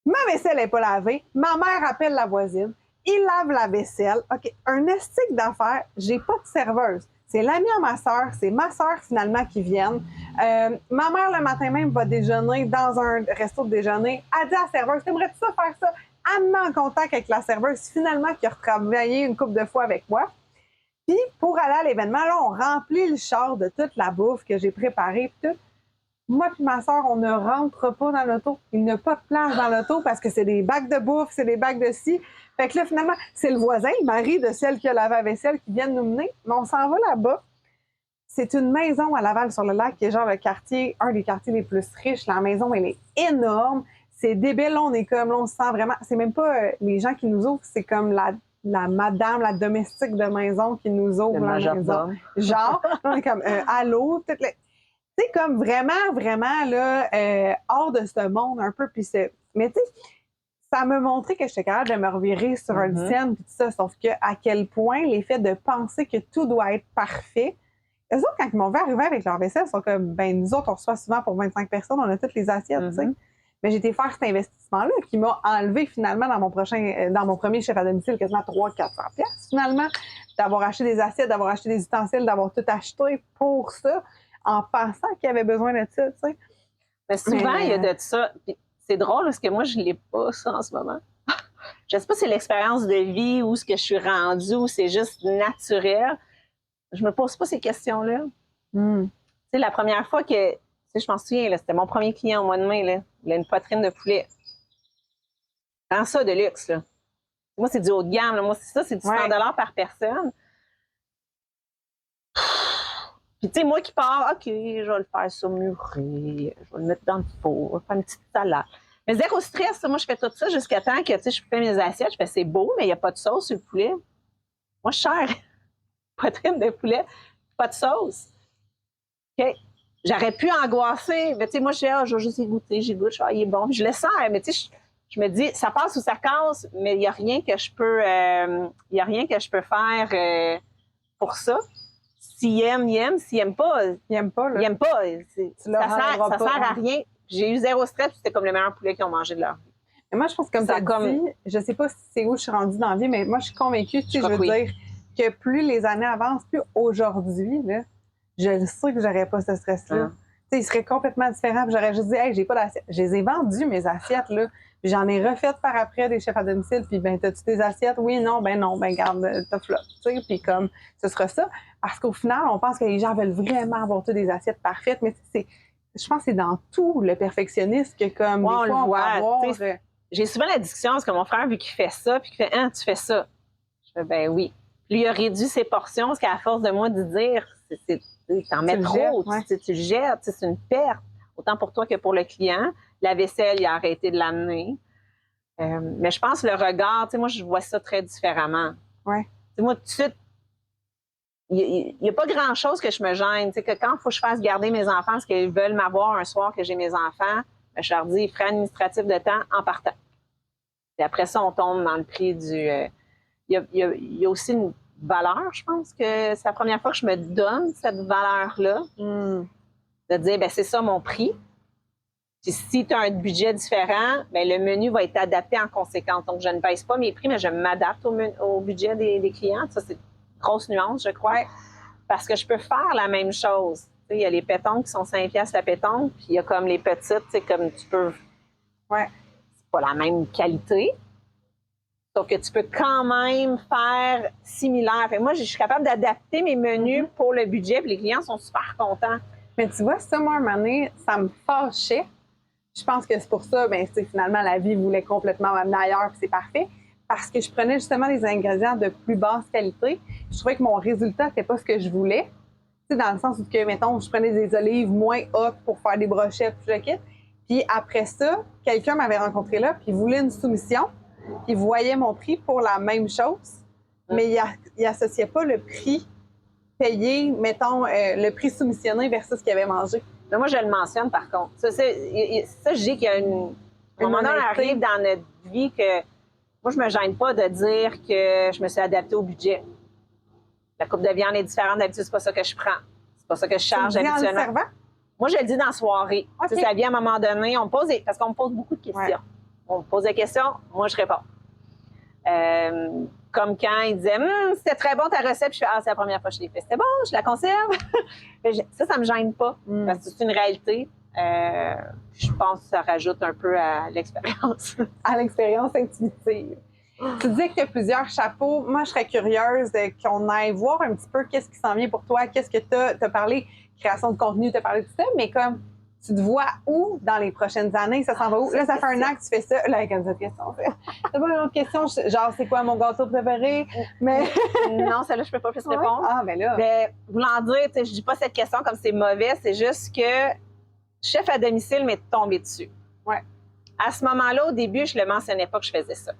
Ma vaisselle n'est pas lavée. Ma mère appelle la voisine. Il lave la vaisselle. OK, un estique d'affaires. J'ai pas de serveuse. C'est l'ami à ma sœur. C'est ma sœur, finalement, qui viennent. Ma mère, le matin même, va déjeuner dans un resto de déjeuner. Elle dit à la serveuse, t'aimerais-tu ça faire ça? Elle me met en contact avec la serveuse, finalement, qui a retravaillé une couple de fois avec moi. Puis, pour aller à l'événement, là, on remplit le char de toute la bouffe que j'ai préparée. Tout. Moi et ma soeur, on ne rentre pas dans l'auto. Il n'y a pas de place dans l'auto parce que c'est des bacs de bouffe, c'est des bacs de scie. Fait que là, finalement, c'est le voisin, le mari de celle qui a lavé la vaisselle, qui vient de nous mener. Mais on s'en va là-bas. C'est une maison à Laval-sur-le-Lac qui est genre le quartier, un des quartiers les plus riches. La maison, elle est énorme. C'est débile. Là, on est comme, là, on se sent vraiment... C'est même pas les gens qui nous ouvrent, c'est comme la madame, la domestique de maison qui nous ouvre la maison. Genre, on est comme, allô? C'est comme vraiment, vraiment, là, hors de ce monde un peu. Puis mais tu sais, ça m'a montré que j'étais capable de me revirer sur une scène puis tout ça. Sauf que à quel point l'effet de penser que tout doit être parfait. Eux autres, quand ils m'ont vu arriver avec leur vaisselle, ils sont comme, ben nous autres, on reçoit souvent pour 25 personnes, on a toutes les assiettes, tu sais. Mais j'ai été faire cet investissement-là qui m'a enlevé finalement dans mon premier chef à domicile quasiment 300-400 pièces finalement, d'avoir acheté des assiettes, d'avoir acheté des ustensiles, d'avoir tout acheté pour ça, en pensant qu'il y avait besoin de ça, tu sais. Mais souvent, il y a de ça. C'est drôle parce que moi, je ne l'ai pas, ça, en ce moment. Je ne sais pas si c'est l'expérience de vie ou ce que je suis rendue ou c'est juste naturel. Je me pose pas ces questions-là. Tu sais, la première fois que, tu sais, je m'en souviens, là, c'était mon premier client au mois de mai, là. Il a une poitrine de poulet. Prends ça de luxe, là. Moi, c'est du haut de gamme, là. Moi, c'est ça, c'est du 100 $ par personne. Puis, tu sais, moi qui pars, OK, je vais le faire saumurer, je vais le mettre dans le four, je vais faire une petite salade. Mais zéro stress, moi, je fais tout ça jusqu'à temps que, tu sais, je fais mes assiettes, je fais c'est beau, mais il n'y a pas de sauce sur le poulet. Moi, je cher. Poitrine de poulet, pas de sauce. OK. J'aurais pu angoisser, mais tu sais, moi, je vais juste y goûter, j'y goûte, il est bon, je le sers, mais tu sais, je me dis, ça passe ou ça casse, mais il n'y a rien que je peux, faire pour ça. S'il aime, il aime. S'il n'aime pas, il n'aime pas. Là. Il n'aime pas. Ça sert à rien. J'ai eu zéro stress, puis c'était comme le meilleur poulet qu'ils ont mangé de leur vie. Mais moi, je pense comme ça dit, je sais pas si c'est où je suis rendue dans la vie, mais moi, je suis convaincue, tu sais, je veux dire que plus les années avancent, plus aujourd'hui, là, je le sais que j'aurais pas ce stress-là. Tu sais, il serait complètement différent. J'aurais juste dit, hey, j'ai pas d'assiette. Je les ai vendues, mes assiettes, là. Puis j'en ai refaites par après des chefs à domicile. Puis, ben, t'as-tu des assiettes? Oui, non, ben, garde, t'as flop. Tu sais, puis comme, ce sera ça. Parce qu'au final, on pense que les gens veulent vraiment avoir toutes des assiettes parfaites. Mais je pense que c'est dans tout le perfectionnisme que, comme, des fois, on voit avoir... J'ai souvent la discussion parce que mon frère, vu qu'il fait ça, puis qu'il fait, hein, tu fais ça. Je fais, ben oui. Lui, il a réduit ses portions parce qu'à force de moi de dire, t'en mets trop, tu le jettes, c'est une perte, autant pour toi que pour le client. La vaisselle, il a arrêté de l'amener. Mais je pense que le regard, moi, je vois ça très différemment. Ouais. Moi, tout de suite, il n'y a pas grand-chose que je me gêne. Que quand il faut que je fasse garder mes enfants parce qu'ils veulent m'avoir un soir que j'ai mes enfants, ben, je leur dis frais administratifs de temps en partant. Et après ça, on tombe dans le prix du... Il y a aussi une valeur, je pense que c'est la première fois que je me donne cette valeur-là. De dire, ben c'est ça mon prix. Puis si tu as un budget différent, ben le menu va être adapté en conséquence. Donc, je ne baisse pas mes prix, mais je m'adapte au budget des clients. Ça, c'est une grosse nuance, je crois. Parce que je peux faire la même chose. Il y a les pétanques qui sont 5$ la pétanque, puis il y a comme les petites, comme tu peux... Ouais. C'est pas la même qualité. Donc, tu peux quand même faire similaire. Fait que moi, je suis capable d'adapter mes menus pour le budget, puis les clients sont super contents. Mais tu vois, ça, moi, un moment donné, ça me fâchait. Je pense que c'est pour ça, ben, finalement, la vie voulait complètement m'amener ailleurs, puis c'est parfait. Parce que je prenais justement des ingrédients de plus basse qualité. Je trouvais que mon résultat, c'était pas ce que je voulais. Tu sais, dans le sens où, mettons, je prenais des olives moins hautes pour faire des brochettes, puis je quitte. Puis après ça, quelqu'un m'avait rencontré là, puis voulait une soumission. Puis il voyait mon prix pour la même chose, mais il associait pas le prix payé, mettons, le prix soumissionné versus ce qu'il avait mangé. Mais moi, je le mentionne, par contre. Ça je dis qu'il y a un moment donné, on arrive dans notre vie que moi, je me gêne pas de dire que je me suis adaptée au budget. La coupe de viande est différente. D'habitude, c'est pas ça que je prends. C'est pas ça que je charge habituellement. Moi, je le dis dans la soirée. Okay. Ça vient à un moment donné, parce qu'on me pose beaucoup de questions. Ouais. On me pose des questions, moi, je réponds. Comme quand il disait « c'était très bon ta recette », puis je fais « ah, c'est la première fois que je l'ai fait, c'était bon, je la conserve ». Ça me gêne pas, parce que c'est une réalité. Je pense que ça rajoute un peu à l'expérience. À l'expérience intuitive. Tu disais que tu as plusieurs chapeaux. Moi, je serais curieuse qu'on aille voir un petit peu qu'est-ce qui s'en vient pour toi, qu'est-ce que tu as parlé, création de contenu, tu as parlé de tout ça, mais comme tu te vois où dans les prochaines années, ça s'en va où? Là, ça fait un an que tu fais ça. Là, comme cette question. C'est pas une autre question, genre, c'est quoi mon gâteau préféré? Mais Non, celle-là, je peux pas plus répondre. Ah, ben là. Mais voulant dire, tu sais, je dis pas cette question comme c'est mauvais, c'est juste que chef à domicile m'est tombé dessus. Ouais. À ce moment-là, au début, je le mentionnais pas que je faisais ça.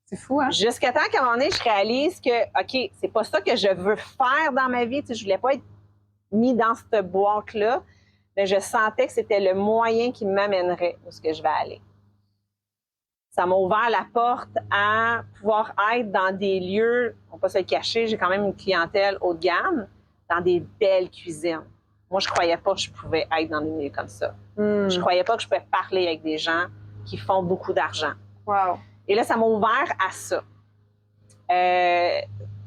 C'est fou, hein? Jusqu'à temps qu'à un moment donné, je réalise que, OK, c'est pas ça que je veux faire dans ma vie. Tu sais, je voulais pas être mis dans cette boîte-là, mais je sentais que c'était le moyen qui m'amènerait où ce que je vais aller. Ça m'a ouvert la porte à pouvoir être dans des lieux, on ne va pas se le cacher, j'ai quand même une clientèle haut de gamme, dans des belles cuisines. Moi, je croyais pas que je pouvais être dans des milieux comme ça. Je croyais pas que je pouvais parler avec des gens qui font beaucoup d'argent. Wow. Et là, ça m'a ouvert à ça.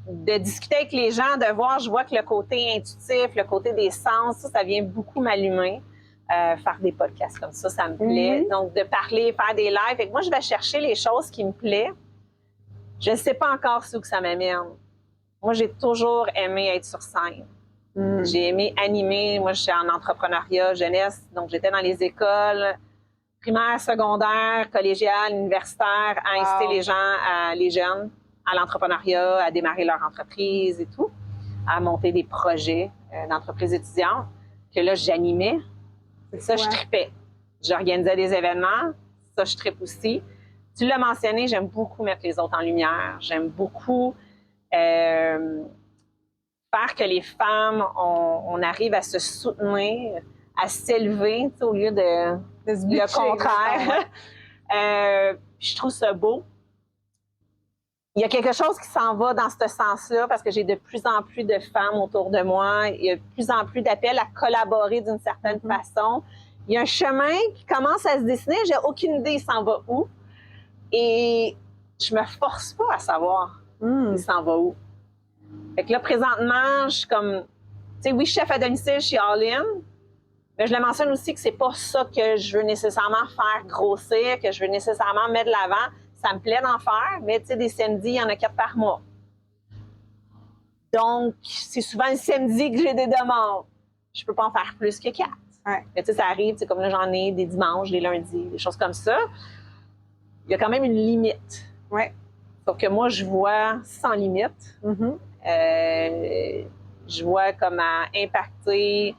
De discuter avec les gens, de voir, je vois que le côté intuitif, le côté des sens, ça vient beaucoup m'allumer. Faire des podcasts comme ça me plaît. Donc, de parler, faire des lives. Et moi, je vais chercher les choses qui me plaisent. Je ne sais pas encore où que ça m'amène. Moi, j'ai toujours aimé être sur scène. J'ai aimé animer. Moi, je suis en entrepreneuriat jeunesse. Donc, j'étais dans les écoles primaires, secondaires, collégiales, universitaires, à inciter les gens, les jeunes, à l'entrepreneuriat, à démarrer leur entreprise et tout, à monter des projets d'entreprise étudiante, que là, j'animais. Ça, je tripais. J'organisais des événements. Ça, je tripe aussi. Tu l'as mentionné, j'aime beaucoup mettre les autres en lumière. J'aime beaucoup faire que les femmes, on arrive à se soutenir, à s'élever, au lieu de le contraire. Je trouve ça beau. Il y a quelque chose qui s'en va dans ce sens-là parce que j'ai de plus en plus de femmes autour de moi. Il y a de plus en plus d'appels à collaborer d'une certaine façon. Il y a un chemin qui commence à se dessiner. J'ai aucune idée il s'en va où. Et je me force pas à savoir il s'en va où. Fait que là, présentement, je suis comme... Tu sais, oui, chef à domicile, je suis all-in. Mais je le mentionne aussi que c'est pas ça que je veux nécessairement faire grossir, que je veux nécessairement mettre de l'avant. Ça me plaît d'en faire, mais tu sais, des samedis, il y en a 4 par mois. Donc, c'est souvent le samedi que j'ai des demandes. Je peux pas en faire plus que 4. Ouais. Mais tu sais, ça arrive, comme là, j'en ai des dimanches, des lundis, des choses comme ça. Il y a quand même une limite. Ouais. Sauf que moi, je vois sans limite. Je vois comment impacter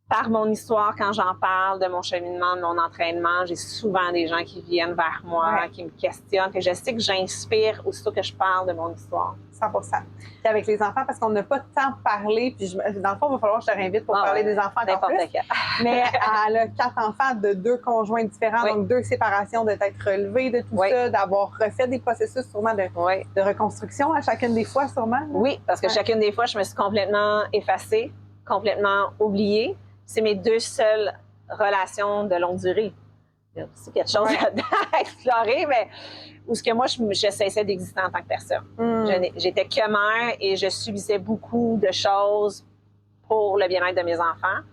par mon histoire, quand j'en parle de mon cheminement, de mon entraînement, j'ai souvent des gens qui viennent vers moi, qui me questionnent. Et je sais que j'inspire aussitôt que je parle de mon histoire. 100%. Puis avec les enfants, parce qu'on n'a pas tant parlé, puis dans le fond, il va falloir que je te réinvite pour parler des enfants encore plus. Mais elle a 4 enfants de 2 conjoints différents, donc 2 séparations, de t'être relevée de tout ça, d'avoir refait des processus sûrement de reconstruction à chacune des fois, sûrement. Oui, parce que chacune des fois, je me suis complètement effacée, complètement oubliée. C'est mes 2 seules relations de longue durée. Il y a aussi quelque chose à explorer, mais où ce que moi, je cessais d'exister en tant que personne. J'étais que mère et je subissais beaucoup de choses pour le bien-être de mes enfants.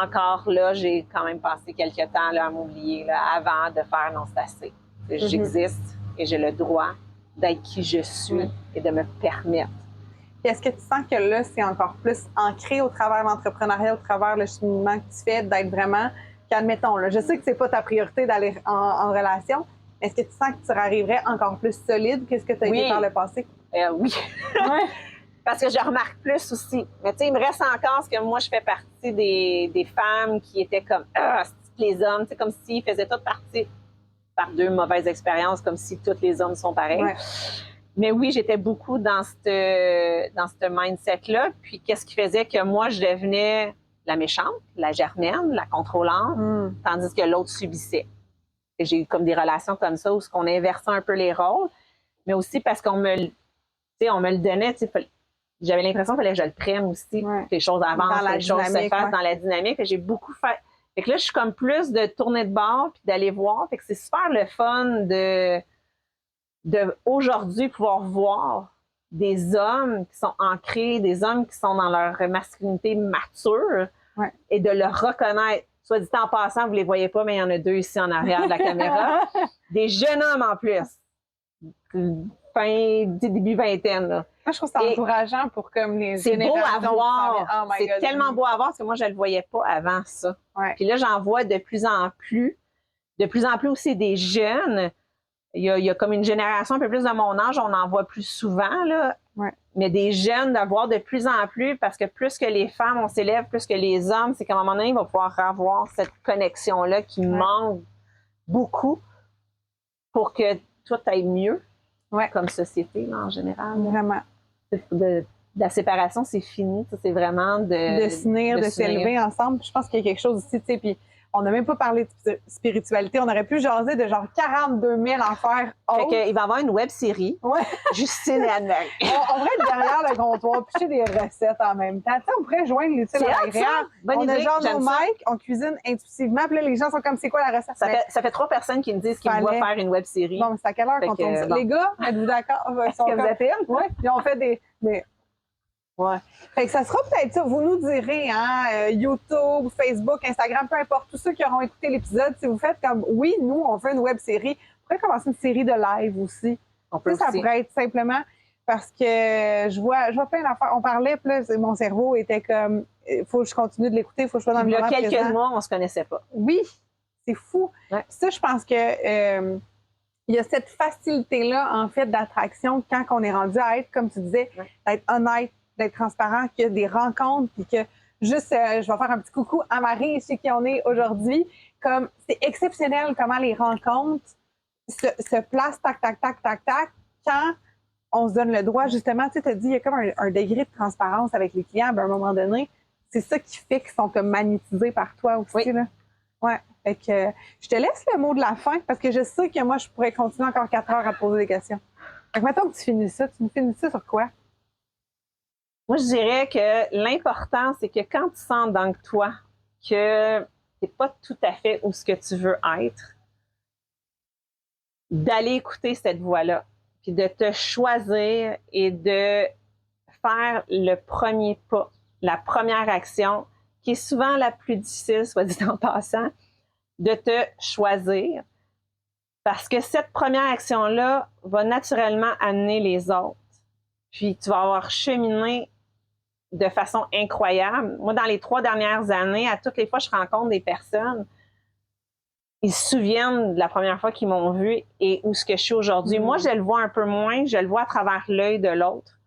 Encore là, j'ai quand même passé quelques temps là, à m'oublier là, avant de faire non, c'est assez. J'existe et j'ai le droit d'être qui je suis et de me permettre. Puis est-ce que tu sens que là, c'est encore plus ancré au travers de l'entrepreneuriat, au travers le cheminement que tu fais, d'être vraiment, qu'admettons, là, je sais que c'est pas ta priorité d'aller en relation, mais est-ce que tu sens que tu arriverais encore plus solide que ce que tu as été par le passé? Oui. Parce que je remarque plus aussi. Mais tu sais, il me reste encore ce que moi, je fais partie des femmes qui étaient comme, c'est les hommes, tu sais, comme s'ils faisaient toutes partie par 2 mauvaises expériences, comme si tous les hommes sont pareils. Mais oui, j'étais beaucoup dans ce mindset-là. Puis, qu'est-ce qui faisait que moi, je devenais la méchante, la germaine, la contrôlante, tandis que l'autre subissait. Et j'ai eu comme des relations comme ça où on inversait un peu les rôles, mais aussi parce qu'on me le donnait. J'avais l'impression qu'il fallait que je le prenne aussi, que les choses avancent, que les choses se fassent dans la dynamique. Et j'ai beaucoup fait. Fait que là, je suis comme plus de tourner de bord puis d'aller voir. Fait que c'est super le fun de aujourd'hui pouvoir voir des hommes qui sont ancrés, des hommes qui sont dans leur masculinité mature et de le reconnaître. Soit dit en passant, vous ne les voyez pas, mais il y en a 2 ici en arrière de la caméra. Des jeunes hommes en plus. début vingtaine. Là. Moi, je trouve ça encourageant pour comme les c'est beau à générations. voir. Oh my C'est God, tellement beau à voir parce que moi, je le voyais pas avant ça. Ouais. Puis là, j'en vois de plus en plus. De plus en plus aussi des jeunes. Il y a comme une génération un peu plus de mon âge, on en voit plus souvent, là. Ouais. Mais des jeunes, d'avoir de plus en plus, parce que plus que les femmes, on s'élève, plus que les hommes, c'est qu'à un moment donné, il va pouvoir avoir cette connexion-là qui manque beaucoup pour que tout aille mieux comme société, là, en général. Vraiment. De la séparation, c'est fini. C'est vraiment de s'unir, de s'élever ensemble. Je pense qu'il y a quelque chose ici, tu sais, puis on n'a même pas parlé de spiritualité. On aurait pu jaser de genre 42 000 affaires autres. Il va y avoir une web-série. Ouais. Justine et Anne-Marie. On pourrait être derrière le comptoir, picher des recettes en même temps. Tu sais, on pourrait joindre l'utile à l'agréable. On a genre nos mics, on cuisine intuitivement. Puis là, les gens sont comme, c'est quoi la recette? Ça fait 3 personnes qui me disent qu'ils voient faire une web-série. Bon, mais c'est à quelle heure qu'on tourne ça? Les gars, êtes-vous d'accord? Est-ce que vous êtes une? Oui, puis on fait des... Ouais. Fait que ça sera peut-être ça. Vous nous direz, hein, YouTube, Facebook, Instagram, peu importe, tous ceux qui auront écouté l'épisode, si vous faites comme, oui, nous, on fait une web-série, on pourrait commencer une série de live aussi. On peut ça pourrait être simplement parce que je vois plein d'affaires. On parlait, puis là, mon cerveau était comme, il faut que je continue de l'écouter, il faut que je sois dans le moment présent. Il y a quelques mois, on se connaissait pas. Oui, c'est fou. Ouais. Ça, je pense que il y a cette facilité-là, en fait, d'attraction quand on est rendu à être, comme tu disais, d'être honnête, d'être transparent, qu'il y a des rencontres, puis que juste, je vais faire un petit coucou à Marie, chez qui on est aujourd'hui, comme c'est exceptionnel comment les rencontres se placent, tac, tac, tac, tac, tac, quand on se donne le droit, justement, tu sais, tu as dit, il y a comme un degré de transparence avec les clients, à un moment donné, c'est ça qui fait qu'ils sont comme magnétisés par toi aussi, là. Ouais. Fait que je te laisse le mot de la fin, parce que je sais que moi, je pourrais continuer encore 4 heures à te poser des questions. Fait que mettons que tu finis ça, tu me finis ça sur quoi? Moi, je dirais que l'important, c'est que quand tu sens dans toi que tu n'es pas tout à fait où ce que tu veux être, d'aller écouter cette voix-là, puis de te choisir et de faire le premier pas, la première action, qui est souvent la plus difficile, soit dit en passant, de te choisir, parce que cette première action-là va naturellement amener les autres. Puis tu vas avoir cheminé de façon incroyable. Moi, dans les 3 dernières années, à toutes les fois que je rencontre des personnes, ils se souviennent de la première fois qu'ils m'ont vu et où ce que je suis aujourd'hui. Moi, je le vois un peu moins, je le vois à travers l'œil de l'autre.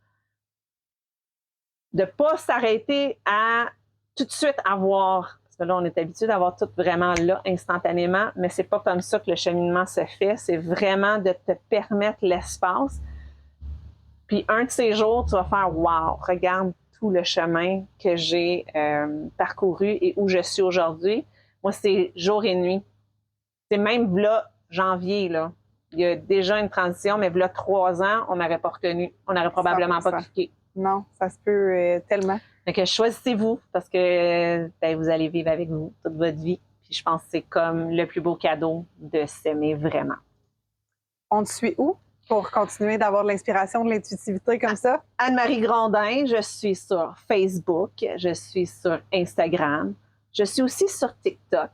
De ne pas s'arrêter à tout de suite avoir, parce que là, on est habitué d'avoir tout vraiment là, instantanément, mais c'est pas comme ça que le cheminement se fait. C'est vraiment de te permettre l'espace. Puis un de ces jours, tu vas faire « Wow, regarde tout le chemin que j'ai parcouru et où je suis aujourd'hui. » Moi, c'est jour et nuit. C'est même là, janvier, là. Il y a déjà une transition, mais là, 3 ans, on n'aurait pas retenu. On n'aurait probablement pas cliqué. Non, ça se peut tellement. Donc, choisissez-vous parce que vous allez vivre avec vous toute votre vie. Puis je pense que c'est comme le plus beau cadeau de s'aimer vraiment. On te suit où pour continuer d'avoir de l'inspiration, de l'intuitivité comme ça? Anne-Marie Grondin, je suis sur Facebook, je suis sur Instagram, je suis aussi sur TikTok.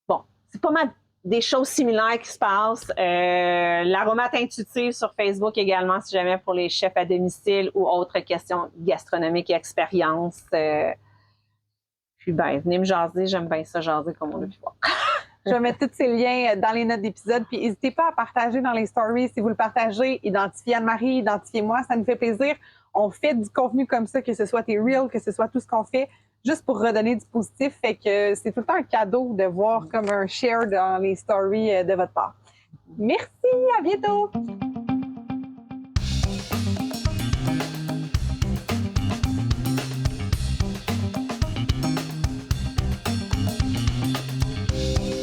Bon, c'est pas mal des choses similaires qui se passent. L'aromate intuitive sur Facebook également, si jamais pour les chefs à domicile ou autres questions gastronomiques et expériences. Puis venez me jaser, j'aime bien ça jaser comme on l'a pu voir. Je vais mettre tous ces liens dans les notes d'épisode. Puis n'hésitez pas à partager dans les stories. Si vous le partagez, identifiez Anne-Marie, identifiez moi, ça nous fait plaisir. On fait du contenu comme ça, que ce soit tes reels, que ce soit tout ce qu'on fait, juste pour redonner du positif. Fait que c'est tout le temps un cadeau de voir comme un share dans les stories de votre part. Merci, à bientôt!